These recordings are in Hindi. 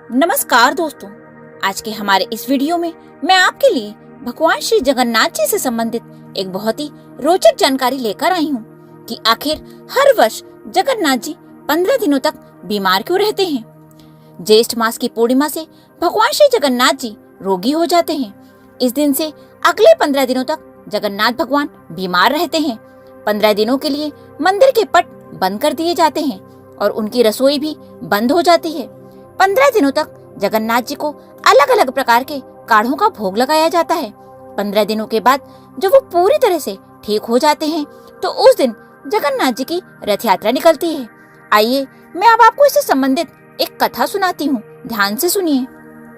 नमस्कार दोस्तों, आज के हमारे इस वीडियो में मैं आपके लिए भगवान श्री जगन्नाथ जी से संबंधित एक बहुत ही रोचक जानकारी लेकर आई हूँ कि आखिर हर वर्ष जगन्नाथ जी 15 दिनों तक बीमार क्यों रहते हैं। ज्येष्ठ मास की पूर्णिमा से भगवान श्री जगन्नाथ जी रोगी हो जाते हैं। इस दिन से अगले 15 दिनों तक जगन्नाथ भगवान बीमार रहते हैं। 15 दिनों के लिए मंदिर के पट बंद कर दिए जाते हैं और उनकी रसोई भी बंद हो जाती है। 15 दिनों तक जगन्नाथ जी को अलग अलग प्रकार के काढ़ों का भोग लगाया जाता है। 15 दिनों के बाद जब वो पूरी तरह से ठीक हो जाते हैं तो उस दिन जगन्नाथ जी की रथ यात्रा निकलती है। आइए मैं अब आपको इससे संबंधित एक कथा सुनाती हूँ, ध्यान से सुनिए।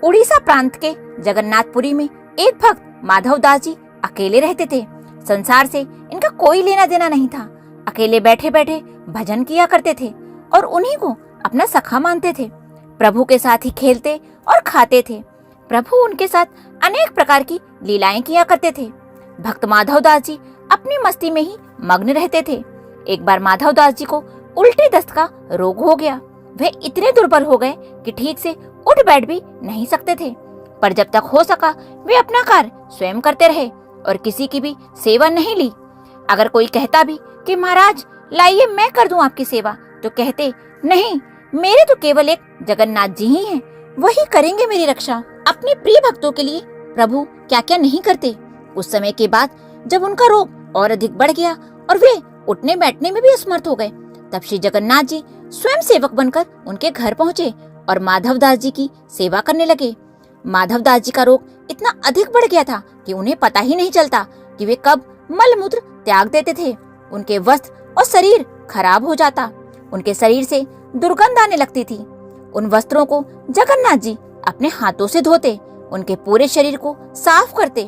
उड़ीसा प्रांत के जगन्नाथपुरी में एक भक्त माधव दास जी अकेले रहते थे। संसार से इनका कोई लेना देना नहीं था। अकेले बैठे बैठे भजन किया करते थे और उन्हीं को अपना सखा मानते थे। प्रभु के साथ ही खेलते और खाते थे। प्रभु उनके साथ अनेक प्रकार की लीलाएं किया करते थे। भक्त माधव दास जी अपनी मस्ती में ही मग्न रहते थे। एक बार माधव दास जी को उल्टी दस्त का रोग हो गया। वे इतने दुर्बल हो गए कि ठीक से उठ बैठ भी नहीं सकते थे। पर जब तक हो सका वे अपना कार्य स्वयं करते रहे और किसी की भी सेवा नहीं ली। अगर कोई कहता भी कि महाराज लाइए मैं कर दूं आपकी सेवा, तो कहते नहीं, मेरे तो केवल एक जगन्नाथ जी ही हैं, वही करेंगे मेरी रक्षा। अपने प्रिय भक्तों के लिए प्रभु क्या क्या नहीं करते। उस समय के बाद जब उनका रोग और अधिक बढ़ गया और वे उठने बैठने में भी असमर्थ हो गए, तब श्री जगन्नाथ जी स्वयं सेवक बनकर उनके घर पहुँचे और माधव दास जी की सेवा करने लगे। माधव दास जी का रोग इतना अधिक बढ़ गया था कि उन्हें पता ही नहीं चलता कि वे कब मल मूत्र त्याग देते थे। उनके वस्त्र और शरीर खराब हो जाता। उनके शरीर से दुर्गंध आने लगती थी। उन वस्त्रों को जगन्नाथ जी अपने हाथों से धोते, उनके पूरे शरीर को साफ करते।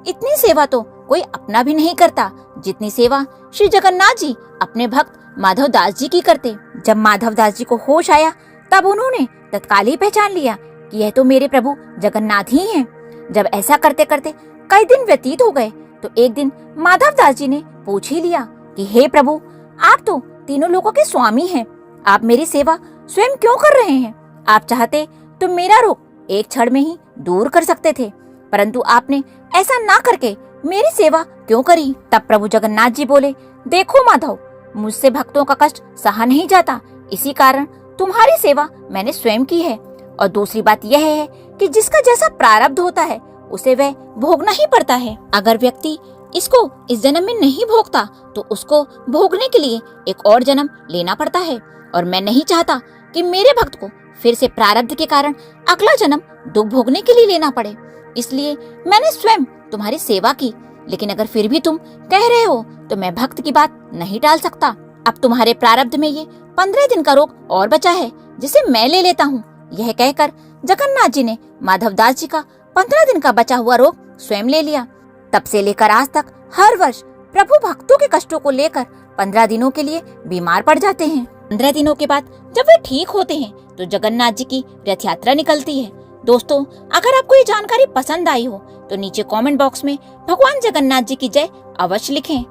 इतनी सेवा तो कोई अपना भी नहीं करता जितनी सेवा श्री जगन्नाथ जी अपने भक्त माधव दास जी की करते। जब माधव दास जी को होश आया तब उन्होंने तत्काल ही पहचान लिया कि यह तो मेरे प्रभु जगन्नाथ ही हैं। जब ऐसा करते करते कई दिन व्यतीत हो गए तो एक दिन माधव दास जी ने पूछ ही लिया कि हे प्रभु, आप तो तीनों लोगों के स्वामी हैं, आप मेरी सेवा स्वयं क्यों कर रहे हैं? आप चाहते तो मेरा रोग एक क्षण में ही दूर कर सकते थे, परंतु आपने ऐसा ना करके मेरी सेवा क्यों करी? तब प्रभु जगन्नाथ जी बोले, देखो माधव, मुझसे भक्तों का कष्ट सहा नहीं जाता, इसी कारण तुम्हारी सेवा मैंने स्वयं की है। और दूसरी बात यह है कि जिसका जैसा प्रारब्ध होता है उसे वह भोगना ही पड़ता है। अगर व्यक्ति इसको इस जन्म में नहीं भोगता तो उसको भोगने के लिए एक और जन्म लेना पड़ता है। और मैं नहीं चाहता कि मेरे भक्त को फिर से प्रारब्ध के कारण अगला जन्म दुख भोगने के लिए लेना पड़े, इसलिए मैंने स्वयं तुम्हारी सेवा की। लेकिन अगर फिर भी तुम कह रहे हो तो मैं भक्त की बात नहीं टाल सकता। अब तुम्हारे प्रारब्ध में ये 15 दिन का रोग और बचा है जिसे मैं ले लेता हूँ। यह कहकर जगन्नाथ जी ने माधव दास जी का 15 दिन का बचा हुआ रोग स्वयं ले लिया। तब से लेकर आज तक हर वर्ष प्रभु भक्तों के कष्टों को लेकर 15 दिनों के लिए बीमार पड़ जाते हैं। 15 दिनों के बाद जब वे ठीक होते हैं तो जगन्नाथ जी की रथ यात्रा निकलती है। दोस्तों, अगर आपको ये जानकारी पसंद आई हो तो नीचे कमेंट बॉक्स में भगवान जगन्नाथ जी की जय अवश्य लिखें